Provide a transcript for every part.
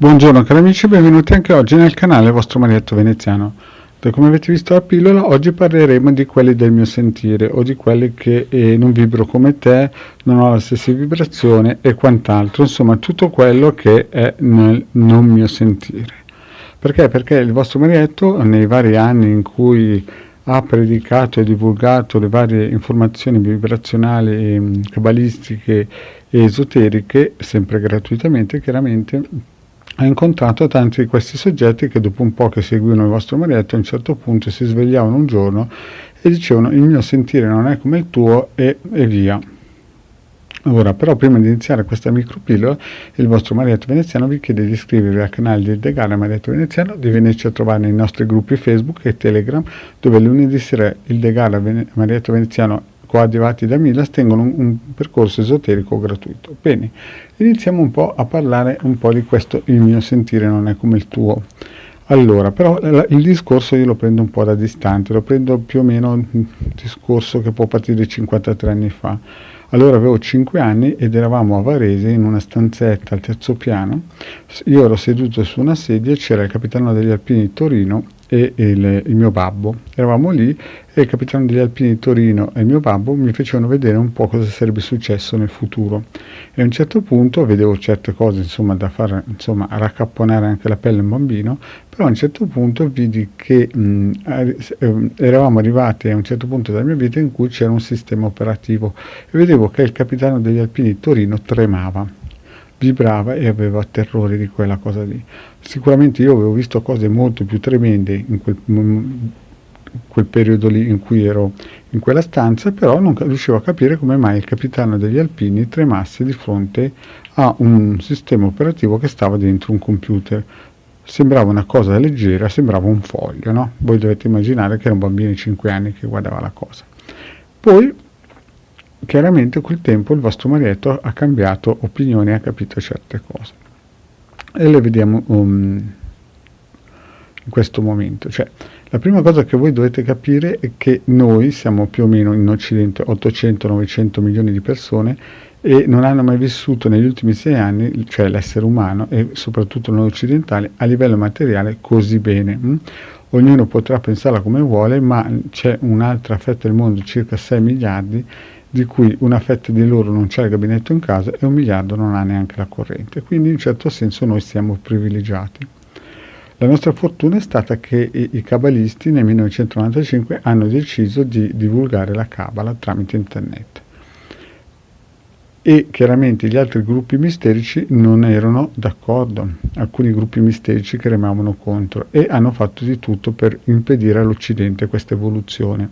Buongiorno cari amici, benvenuti anche oggi nel canale vostro Marietto Veneziano. Da come avete visto la pillola, oggi parleremo di quelli del mio sentire o di quelli che non vibro come te, non ho la stessa vibrazione e quant'altro, insomma tutto quello che è nel non mio sentire. Perché? Perché il vostro Marietto nei vari anni in cui ha predicato e divulgato le varie informazioni vibrazionali, cabalistiche e esoteriche, sempre gratuitamente chiaramente, ha incontrato tanti di questi soggetti che dopo un po' che seguivano il vostro Marietto a un certo punto si svegliavano un giorno e dicevano il mio sentire non è come il tuo e via. Ora, però, prima di iniziare questa micropillola, il vostro Marietto Veneziano vi chiede di iscrivervi al canale di Degana Marietto Veneziano, di venirci a trovare nei nostri gruppi Facebook e Telegram, dove lunedì sera il Degana Marietto Veneziano coadiuvati da Milas tengono un percorso esoterico gratuito. Bene, iniziamo un po' a parlare un po' di questo il mio sentire non è come il tuo. Allora, però il discorso io lo prendo un po' da distante, lo prendo più o meno un discorso che può partire 53 anni fa. Allora avevo 5 anni ed eravamo a Varese in una stanzetta al terzo piano, io ero seduto su una sedia e c'era il capitano degli Alpini di Torino e il mio babbo. Eravamo lì e il capitano degli Alpini di Torino e il mio babbo mi facevano vedere un po' cosa sarebbe successo nel futuro. E a un certo punto vedevo certe cose, insomma, da far raccapponare anche la pelle a un bambino, però a un certo punto vidi che eravamo arrivati a un certo punto della mia vita in cui c'era un sistema operativo e vedevo che il capitano degli Alpini di Torino tremava, vibrava e aveva terrore di quella cosa lì. Sicuramente io avevo visto cose molto più tremende in quel periodo lì in cui ero in quella stanza, però non riuscivo a capire come mai il capitano degli Alpini tremasse di fronte a un sistema operativo che stava dentro un computer. Sembrava una cosa leggera, sembrava un foglio, no? Voi dovete immaginare che era un bambino di 5 anni che guardava la cosa. Poi chiaramente col tempo il vostro Marietto ha cambiato opinione e ha capito certe cose e le vediamo in questo momento. Cioè, la prima cosa che voi dovete capire è che noi siamo più o meno in Occidente 800-900 milioni di persone e non hanno mai vissuto negli ultimi 6 anni, cioè l'essere umano e soprattutto noi occidentali, a livello materiale così bene. Ognuno potrà pensarla come vuole, ma c'è un'altra fetta del mondo, circa 6 miliardi, di cui una fetta di loro non c'è il gabinetto in casa e 1 miliardo non ha neanche la corrente. Quindi in un certo senso noi siamo privilegiati. La nostra fortuna è stata che i cabalisti nel 1995 hanno deciso di divulgare la Cabala tramite internet. E chiaramente gli altri gruppi misterici non erano d'accordo, alcuni gruppi misterici che remavano contro e hanno fatto di tutto per impedire all'Occidente questa evoluzione.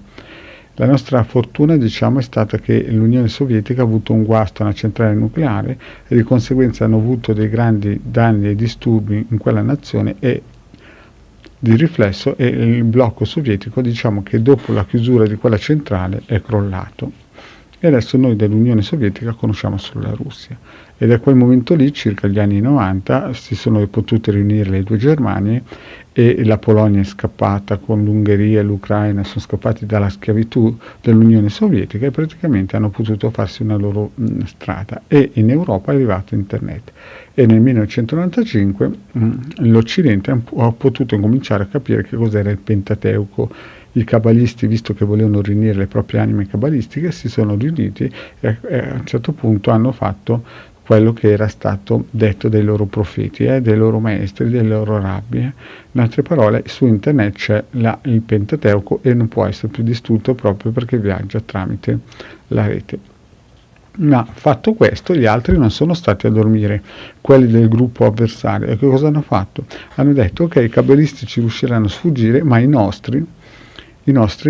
La nostra fortuna, diciamo, è stata che l'Unione Sovietica ha avuto un guasto a una centrale nucleare e di conseguenza hanno avuto dei grandi danni e disturbi in quella nazione e di riflesso e il blocco sovietico, diciamo che dopo la chiusura di quella centrale è crollato. E adesso noi dell'Unione Sovietica conosciamo solo la Russia. E da quel momento lì, circa gli anni 90, si sono potute riunire le due Germanie e la Polonia è scappata con l'Ungheria e l'Ucraina, sono scappati dalla schiavitù dell'Unione Sovietica e praticamente hanno potuto farsi una loro strada. E in Europa è arrivato internet. E nel 1995 l'Occidente ha potuto cominciare a capire che cos'era il Pentateuco. I cabalisti, visto che volevano riunire le proprie anime cabalistiche, si sono riuniti e a un certo punto hanno fatto quello che era stato detto dai loro profeti, dai loro maestri, dai loro rabbi. In altre parole, su internet c'è il Pentateuco e non può essere più distrutto proprio perché viaggia tramite la rete. Ma fatto questo, gli altri non sono stati a dormire, quelli del gruppo avversario. E che cosa hanno fatto? Hanno detto, ok, i cabalisti ci riusciranno a sfuggire, ma i nostri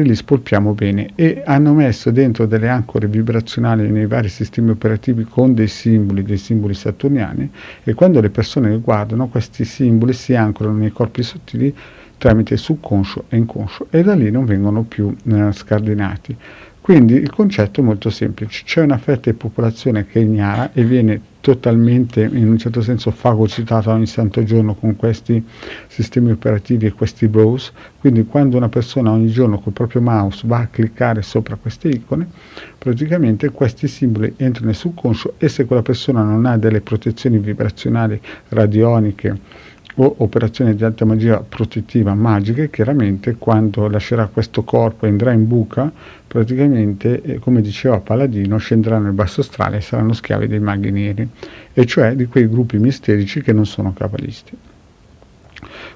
li spolpiamo bene, e hanno messo dentro delle ancore vibrazionali nei vari sistemi operativi con dei simboli saturniani, e quando le persone li guardano questi simboli si ancorano nei corpi sottili tramite subconscio e inconscio e da lì non vengono più scardinati. Quindi il concetto è molto semplice: c'è una fetta di popolazione che è ignara e viene totalmente, in un certo senso, fagocitata ogni santo giorno con questi sistemi operativi e questi browse. Quindi quando una persona ogni giorno col proprio mouse va a cliccare sopra queste icone, praticamente questi simboli entrano nel subconscio, e se quella persona non ha delle protezioni vibrazionali, radioniche o operazioni di alta magia protettiva magiche, chiaramente quando lascerà questo corpo e andrà in buca, praticamente, come diceva Paladino, scenderanno nel basso astrale e saranno schiavi dei maghi neri, e cioè di quei gruppi misterici che non sono cabalisti.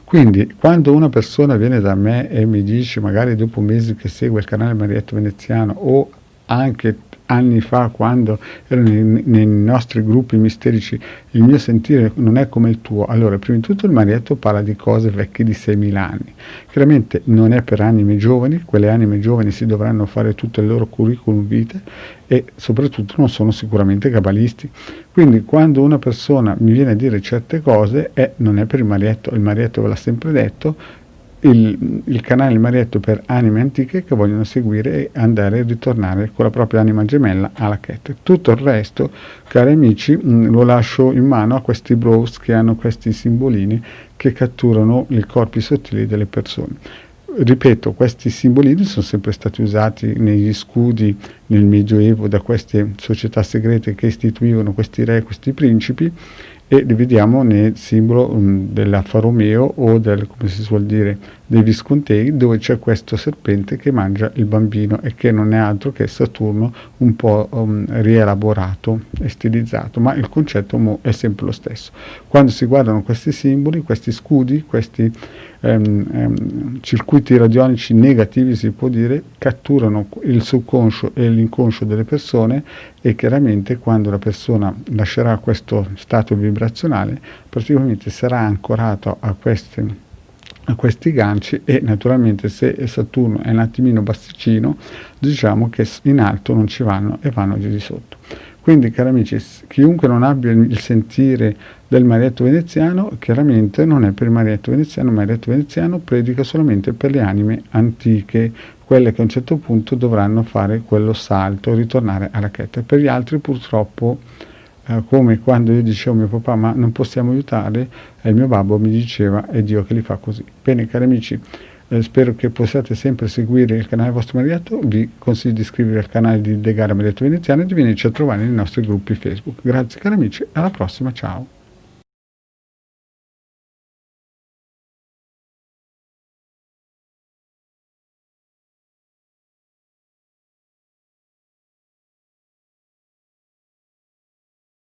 Quindi quando una persona viene da me e mi dice, magari dopo mesi che segue il canale Marietto Veneziano, o anche anni fa quando ero nei nostri gruppi misterici, il mio sentire non è come il tuo, allora prima di tutto il Marietto parla di cose vecchie di 6.000 anni, chiaramente non è per anime giovani, quelle anime giovani si dovranno fare tutto il loro curriculum vitae, e soprattutto non sono sicuramente cabalisti. Quindi quando una persona mi viene a dire certe cose, non è per il Marietto ve l'ha sempre detto, il canale Marietto per anime antiche che vogliono seguire e andare e ritornare con la propria anima gemella alla Ket. Tutto il resto, cari amici, lo lascio in mano a questi bros che hanno questi simbolini che catturano i corpi sottili delle persone. Ripeto, questi simbolini sono sempre stati usati negli scudi nel Medioevo da queste società segrete che istituivano questi re, questi principi, e li vediamo nel simbolo dell'Alfa Romeo o come si suol dire, dei Viscontei, dove c'è questo serpente che mangia il bambino e che non è altro che Saturno un po' rielaborato e stilizzato, ma il concetto è sempre lo stesso. Quando si guardano questi simboli, questi scudi, questi circuiti radionici negativi, si può dire, catturano il subconscio e l'inconscio delle persone, e chiaramente quando la persona lascerà questo stato vibrazionale praticamente sarà ancorato a questi ganci, e naturalmente se Saturno è un attimino bassicino, diciamo che in alto non ci vanno e vanno giù di sotto. Quindi, cari amici, chiunque non abbia il sentire del Marietto Veneziano, chiaramente non è per il Marietto Veneziano predica solamente per le anime antiche, quelle che a un certo punto dovranno fare quello salto, ritornare alla Ket. Per gli altri purtroppo, come quando io dicevo a mio papà ma non possiamo aiutare, e il mio babbo mi diceva è Dio che li fa così. Bene, cari amici, spero che possiate sempre seguire il canale vostro Marietto, vi consiglio di iscrivervi al canale di De Gara Marietto Veneziano e di venirci a trovare nei nostri gruppi Facebook. Grazie cari amici, alla prossima, ciao!